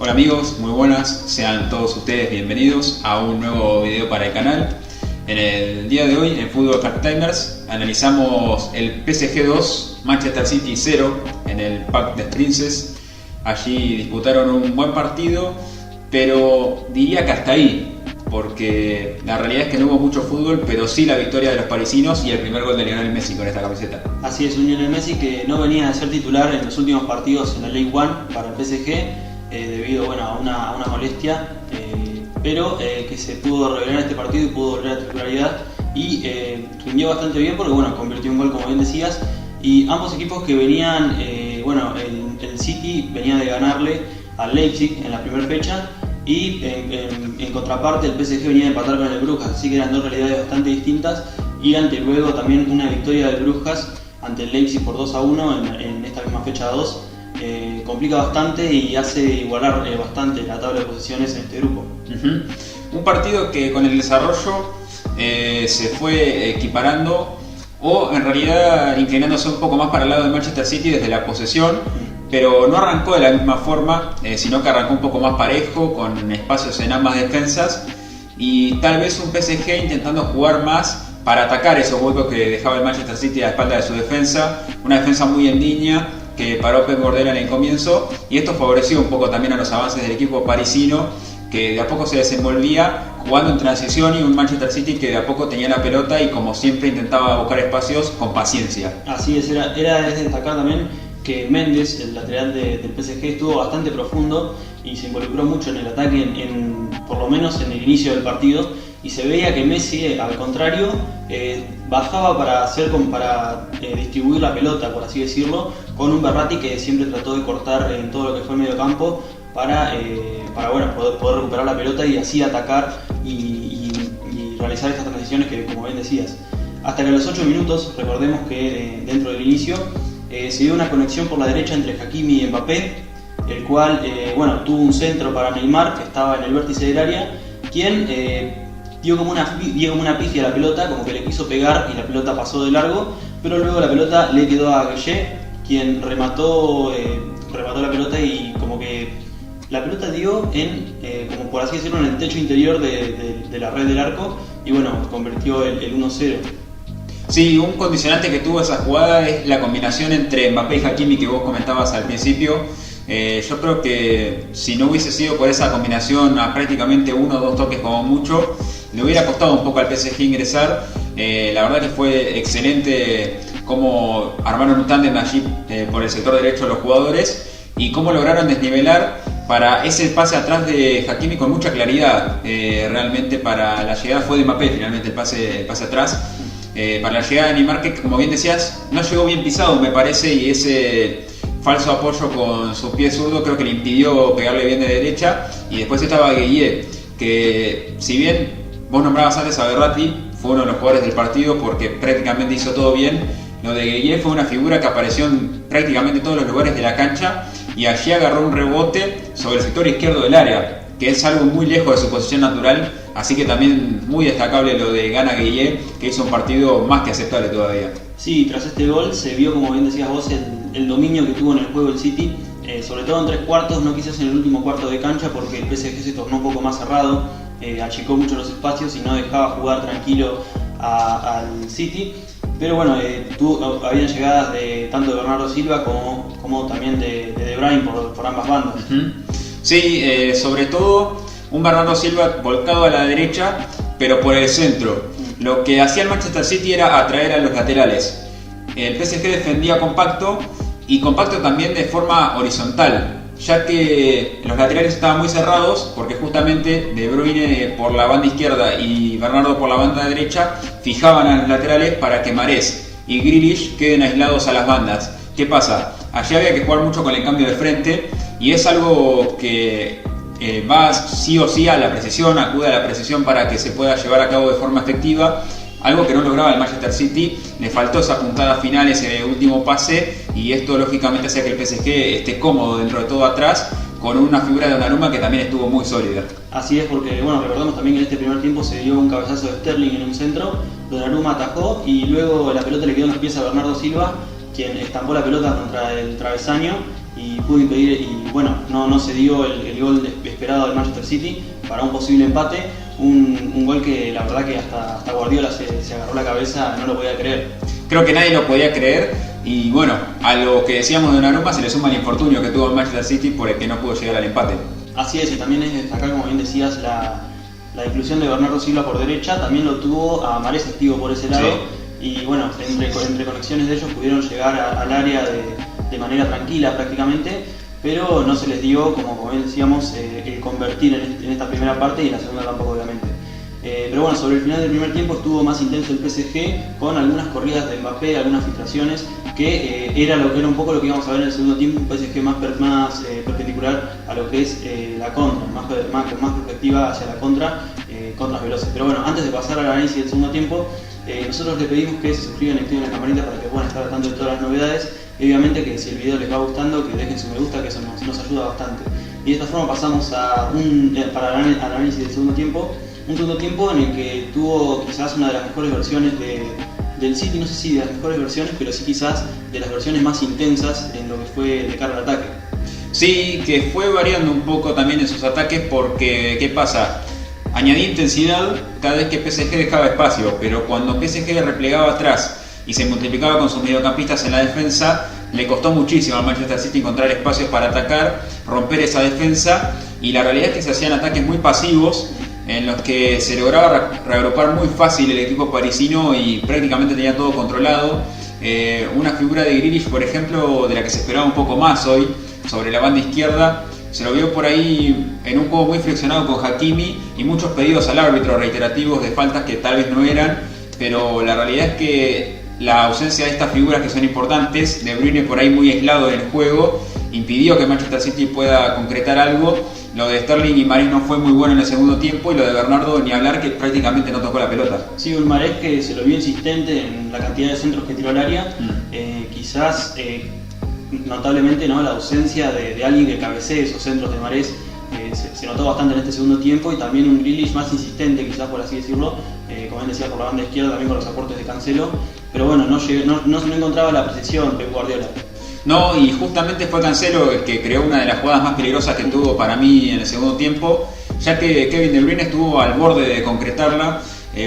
Hola amigos, muy buenas, sean todos ustedes bienvenidos a un nuevo video para el canal. En el día de hoy en Fútbol Card Timers analizamos el PSG 2, Manchester City 0 en el Parc des Princes. Allí disputaron un buen partido, pero diría que hasta ahí, porque la realidad es que no hubo mucho fútbol, pero sí la victoria de los parisinos y el primer gol de Lionel Messi con esta camiseta. Así es, un Lionel Messi que no venía a ser titular en los últimos partidos en la Ligue 1 para el PSG, debido a una molestia, pero que se pudo revelar en este partido y pudo volver a la titularidad y rindió bastante bien porque convirtió un gol, como bien decías, y ambos equipos que venían, el City venía de ganarle al Leipzig en la primera fecha y en contraparte el PSG venía de empatar con el Brujas, así que eran dos realidades bastante distintas y ante luego también una victoria del Brujas ante el Leipzig por 2-1 en esta misma fecha 2. Complica bastante y hace igualar bastante la tabla de posiciones en este grupo. Un partido que con el desarrollo se fue equiparando o en realidad inclinándose un poco más para el lado de Manchester City desde la posesión, pero no arrancó de la misma forma, sino que arrancó un poco más parejo, con espacios en ambas defensas y tal vez un PSG intentando jugar más para atacar esos huecos que dejaba el Manchester City a la espalda de su defensa, una defensa muy en línea que paró Pep Guardiola en el comienzo, y esto favoreció un poco también a los avances del equipo parisino, que de a poco se desenvolvía jugando en transición, y un Manchester City que de a poco tenía la pelota y como siempre intentaba buscar espacios con paciencia. Así es, era de destacar también que Méndez, el lateral del PSG, estuvo bastante profundo y se involucró mucho en el ataque, por lo menos en el inicio del partido, y se veía que Messi, al contrario, bajaba para distribuir la pelota, por así decirlo, con un Verratti que siempre trató de cortar en todo lo que fue el medio campo para poder recuperar la pelota y así atacar y realizar estas transiciones que, como bien decías. Hasta que a los 8 minutos, recordemos que dentro del inicio, se dio una conexión por la derecha entre Hakimi y Mbappé, el cual tuvo un centro para Neymar que estaba en el vértice del área, quien dio como una pifia a la pelota, como que le quiso pegar y la pelota pasó de largo, pero luego la pelota le quedó a Gueye, quien remató la pelota y como que la pelota dio como por así decirlo, en el techo interior de la red del arco y convirtió el 1-0. Sí, un condicionante que tuvo esa jugada es la combinación entre Mbappé y Hakimi que vos comentabas al principio. Yo creo que si no hubiese sido por esa combinación a prácticamente 1 o 2 toques como mucho, le hubiera costado un poco al PSG ingresar. La verdad que fue excelente cómo armaron un tándem allí por el sector derecho los jugadores y cómo lograron desnivelar para ese pase atrás de Hakimi con mucha claridad. Realmente para la llegada fue de Mbappé finalmente el pase atrás. Para la llegada de Neymar, que como bien decías, no llegó bien pisado me parece, y ese falso apoyo con su pie zurdo creo que le impidió pegarle bien de derecha. Y después estaba Gueye, que si bien vos nombrabas antes a Verratti, fue uno de los jugadores del partido porque prácticamente hizo todo bien. Lo de Gueye fue una figura que apareció en prácticamente todos los lugares de la cancha y allí agarró un rebote sobre el sector izquierdo del área, que es algo muy lejos de su posición natural, así que también muy destacable lo de Gana Gueye, que hizo un partido más que aceptable todavía. Sí, tras este gol se vio, como bien decías vos, el dominio que tuvo en el juego el City, sobre todo en 3 cuartos, no quizás en el último cuarto de cancha porque el PSG se tornó un poco más cerrado, achicó mucho los espacios y no dejaba jugar tranquilo al City, pero habían llegadas tanto de Bernardo Silva como también de Bruyne por ambas bandas. Sí, sobre todo un Bernardo Silva volcado a la derecha, pero por el centro. Lo que hacía el Manchester City era atraer a los laterales. El PSG defendía compacto y compacto también de forma horizontal, ya que los laterales estaban muy cerrados porque justamente De Bruyne por la banda izquierda y Bernardo por la banda derecha fijaban a los laterales para que Mahrez y Grealish queden aislados a las bandas. ¿Qué pasa? Allí había que jugar mucho con el cambio de frente y es algo que va sí o sí a la precisión, acude a la precisión para que se pueda llevar a cabo de forma efectiva, algo que no lograba el Manchester City. Le faltó esa puntada final, ese último pase, y esto lógicamente hacía que el PSG esté cómodo dentro de todo atrás, con una figura de Donnarumma que también estuvo muy sólida. Así es, porque recordamos también que en este primer tiempo se dio un cabezazo de Sterling en un centro, Donnarumma atajó y luego la pelota le quedó en los pies a Bernardo Silva, quien estampó la pelota contra el travesaño y pudo impedir, y bueno, no se dio el gol esperado del Manchester City para un posible empate, un gol que la verdad que hasta Guardiola se agarró la cabeza, no lo podía creer. Creo que nadie lo podía creer y bueno, a lo que decíamos de Donnarumma se le suma el infortunio que tuvo el Manchester City por el que no pudo llegar al empate. Así es, y también es destacar, como bien decías, la inclusión de Bernardo Silva por derecha, también lo tuvo a Mahrez activo por ese lado, sí. Y bueno, entre conexiones de ellos pudieron llegar al área de manera tranquila prácticamente, pero no se les dio, como bien decíamos, el convertir en esta primera parte y en la segunda tampoco obviamente. Pero bueno, sobre el final del primer tiempo estuvo más intenso el PSG con algunas corridas de Mbappé, algunas filtraciones, que era un poco lo que íbamos a ver en el segundo tiempo, un PSG más perpendicular a lo que es la contra, con más perspectiva hacia la contras veloces. Pero bueno, antes de pasar al análisis del segundo tiempo, nosotros les pedimos que se suscriban y activen la campanita para que puedan estar al tanto de todas las novedades. Y obviamente que si el video les va gustando, que dejen su me gusta, que eso nos ayuda bastante. Y de esta forma pasamos para el análisis del segundo tiempo. Un segundo tiempo en el que tuvo quizás una de las mejores versiones del City, no sé si de las mejores versiones, pero sí quizás de las versiones más intensas en lo que fue de cara al ataque. Sí, que fue variando un poco también en sus ataques porque, ¿qué pasa? Añadía intensidad cada vez que PSG dejaba espacio, pero cuando PSG replegaba atrás y se multiplicaba con sus mediocampistas en la defensa, le costó muchísimo al Manchester City encontrar espacios para atacar, romper esa defensa, y la realidad es que se hacían ataques muy pasivos en los que se lograba reagrupar muy fácil el equipo parisino y prácticamente tenía todo controlado. Una figura de Grealish, por ejemplo, de la que se esperaba un poco más hoy, sobre la banda izquierda, se lo vio por ahí en un juego muy flexionado con Hakimi y muchos pedidos al árbitro reiterativos de faltas que tal vez no eran, pero la realidad es que la ausencia de estas figuras que son importantes, De Bruyne por ahí muy aislado en el juego, impidió que Manchester City pueda concretar algo. Lo de Sterling y Mahrez no fue muy bueno en el segundo tiempo, y lo de Bernardo ni hablar, que prácticamente no tocó la pelota. Sí, un Mahrez que se lo vio insistente en la cantidad de centros que tiró al área, quizás notablemente, ¿no?, la ausencia de alguien que cabecee esos centros de Mahrez se notó bastante en este segundo tiempo, y también un Grealish más insistente, quizás por así decirlo, como bien decía, por la banda izquierda, también con los aportes de Cancelo, pero bueno, no encontraba la precisión Pep Guardiola. No, y justamente fue Cancelo el que creó una de las jugadas más peligrosas que tuvo para mí en el segundo tiempo, ya que Kevin De Bruyne estuvo al borde de concretarla,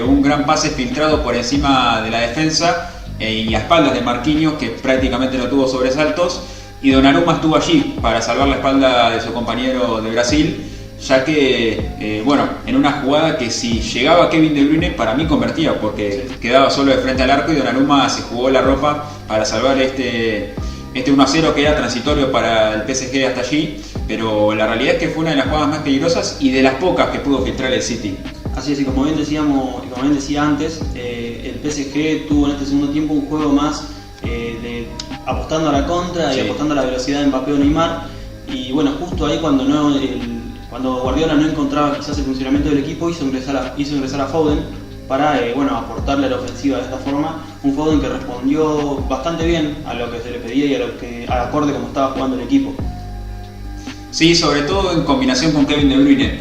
un gran pase filtrado por encima de la defensa y a espaldas de Marquinhos, que prácticamente no tuvo sobresaltos, y Donnarumma estuvo allí para salvar la espalda de su compañero de Brasil, ya que, en una jugada que si llegaba Kevin De Bruyne, para mí convertía, porque quedaba solo de frente al arco y Donnarumma se jugó la ropa para salvar este 1-0 que era transitorio para el PSG hasta allí, pero la realidad es que fue una de las jugadas más peligrosas y de las pocas que pudo filtrar el City. Así es, y como bien decíamos, y como bien decía antes, el PSG tuvo en este segundo tiempo un juego más apostando a la contra y apostando a la velocidad de Mbappé o Neymar, y bueno, justo ahí cuando Guardiola no encontraba quizás el funcionamiento del equipo, hizo ingresar a Foden para aportarle a la ofensiva de esta forma. Un Foden que respondió bastante bien a lo que se le pedía y al acorde como estaba jugando el equipo. Sí, sobre todo en combinación con Kevin De Bruyne.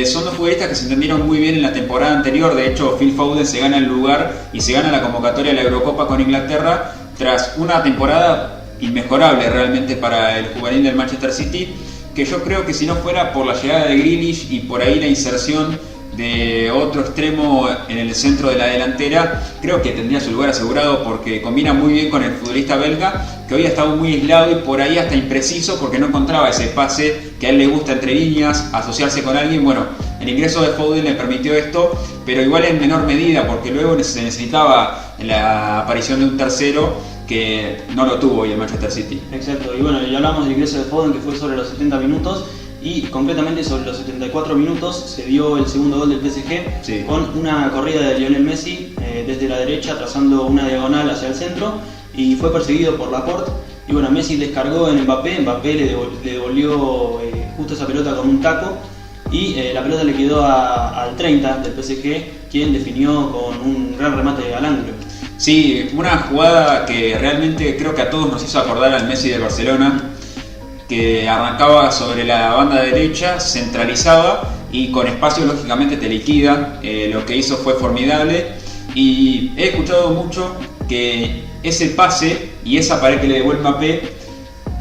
Son dos futbolistas que se entendieron muy bien en la temporada anterior. De hecho, Phil Foden se gana el lugar y se gana la convocatoria de la Eurocopa con Inglaterra tras una temporada inmejorable realmente para el juvenil del Manchester City, que yo creo que si no fuera por la llegada de Grealish y por ahí la inserción de otro extremo en el centro de la delantera, creo que tendría su lugar asegurado, porque combina muy bien con el futbolista belga, que hoy ha estado muy aislado y por ahí hasta impreciso, porque no encontraba ese pase que a él le gusta entre líneas, asociarse con alguien. Bueno, el ingreso de Foden le permitió esto, pero igual en menor medida, porque luego se necesitaba la aparición de un tercero que no lo tuvo hoy el Manchester City. Exacto, y bueno, ya hablamos del ingreso de Foden, que fue sobre los 70 minutos, y concretamente sobre los 74 minutos se dio el segundo gol del PSG, con una corrida de Lionel Messi desde la derecha, trazando una diagonal hacia el centro, y fue perseguido por Laporte, y bueno, Messi descargó en Mbappé le devolvió justo esa pelota con un taco, y la pelota le quedó al 30 del PSG, quien definió con un gran remate al ángulo. Sí, una jugada que realmente creo que a todos nos hizo acordar al Messi del Barcelona, que arrancaba sobre la banda derecha, centralizaba y con espacio lógicamente te liquida. Lo que hizo fue formidable, y he escuchado mucho que ese pase y esa pared que le devuelve Mbappé,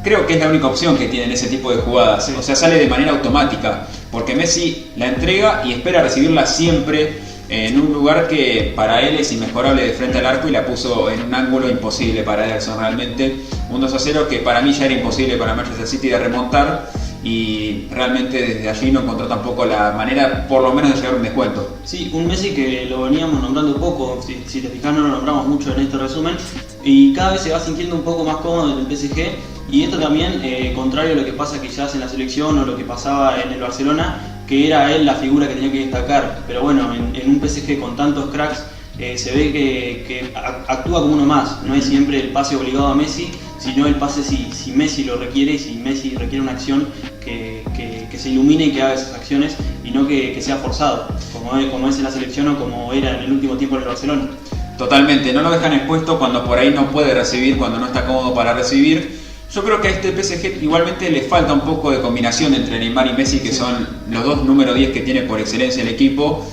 creo que es la única opción que tienen ese tipo de jugadas. Sí. O sea, sale de manera automática, porque Messi la entrega y espera recibirla siempre en un lugar que para él es inmejorable de frente al arco, y la puso en un ángulo imposible para Ederson realmente. Un 2-0 que para mí ya era imposible para Manchester City de remontar, y realmente desde allí no encontró tampoco la manera, por lo menos, de llegar a un descuento. Sí, un Messi que lo veníamos nombrando poco, si te fijas no lo nombramos mucho en este resumen, y cada vez se va sintiendo un poco más cómodo en el PSG, y esto también, contrario a lo que pasa quizás en la selección o lo que pasaba en el Barcelona, que era él la figura que tenía que destacar, pero bueno, en un PSG con tantos cracks se ve que actúa como uno más, no es siempre el pase obligado a Messi, sino el pase si Messi lo requiere, y si Messi requiere una acción que se ilumine y que haga esas acciones, y no que sea forzado, como es en la selección o como era en el último tiempo en el Barcelona. Totalmente, no lo dejan expuesto cuando por ahí no puede recibir, cuando no está cómodo para recibir. Yo creo que a este PSG igualmente le falta un poco de combinación entre Neymar y Messi, que son los dos número 10 que tiene por excelencia el equipo.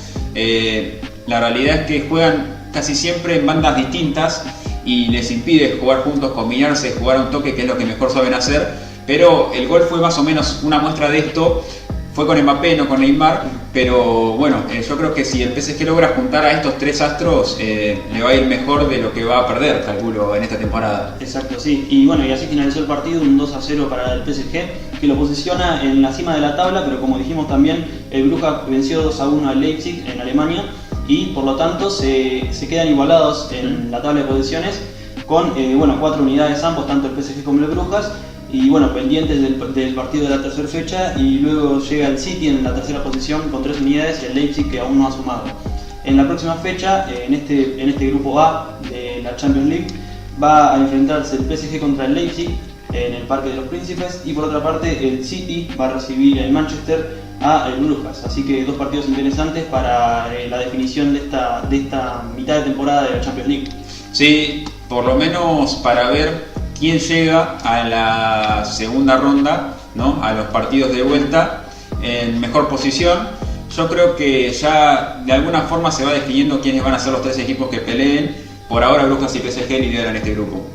La realidad es que juegan casi siempre en bandas distintas y les impide jugar juntos, combinarse, jugar a un toque, que es lo que mejor saben hacer. Pero el gol fue más o menos una muestra de esto. Fue con Mbappé, no con Neymar, pero bueno, yo creo que si el PSG logra juntar a estos tres astros, le va a ir mejor de lo que va a perder, calculo, en esta temporada. Exacto, sí. Y bueno, y así finalizó el partido, un 2-0 para el PSG, que lo posiciona en la cima de la tabla, pero como dijimos también, el Brujas venció 2-1 al Leipzig en Alemania, y por lo tanto se quedan igualados en la tabla de posiciones con 4 unidades ambos, tanto el PSG como el Brujas. Y bueno, pendientes del partido de la tercera fecha, y luego llega el City en la tercera posición con 3 unidades, y el Leipzig, que aún no ha sumado. En la próxima fecha, en este grupo A de la Champions League, va a enfrentarse el PSG contra el Leipzig en el Parque de los Príncipes, y por otra parte el City va a recibir el Manchester a el Brujas. Así que dos partidos interesantes para la definición de esta mitad de temporada de la Champions League. Sí, por lo menos para ver quién llega a la segunda ronda, ¿no? A los partidos de vuelta en mejor posición. Yo creo que ya de alguna forma se va definiendo quiénes van a ser los tres equipos que peleen. Por ahora Brujas y PSG lideran este grupo.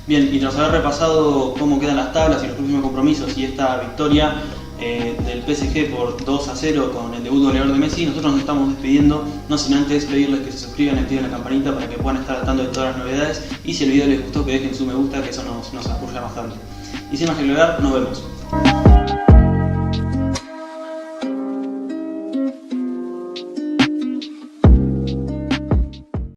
Bien, y tras haber repasado cómo quedan las tablas y los próximos compromisos y esta victoria del PSG por 2-0 con el debut goleador de Messi, nosotros nos estamos despidiendo, no sin antes pedirles que se suscriban y activen la campanita para que puedan estar al tanto de todas las novedades, y si el video les gustó, que dejen su me gusta, que eso nos apoya bastante. Y sin más que agregar, nos vemos.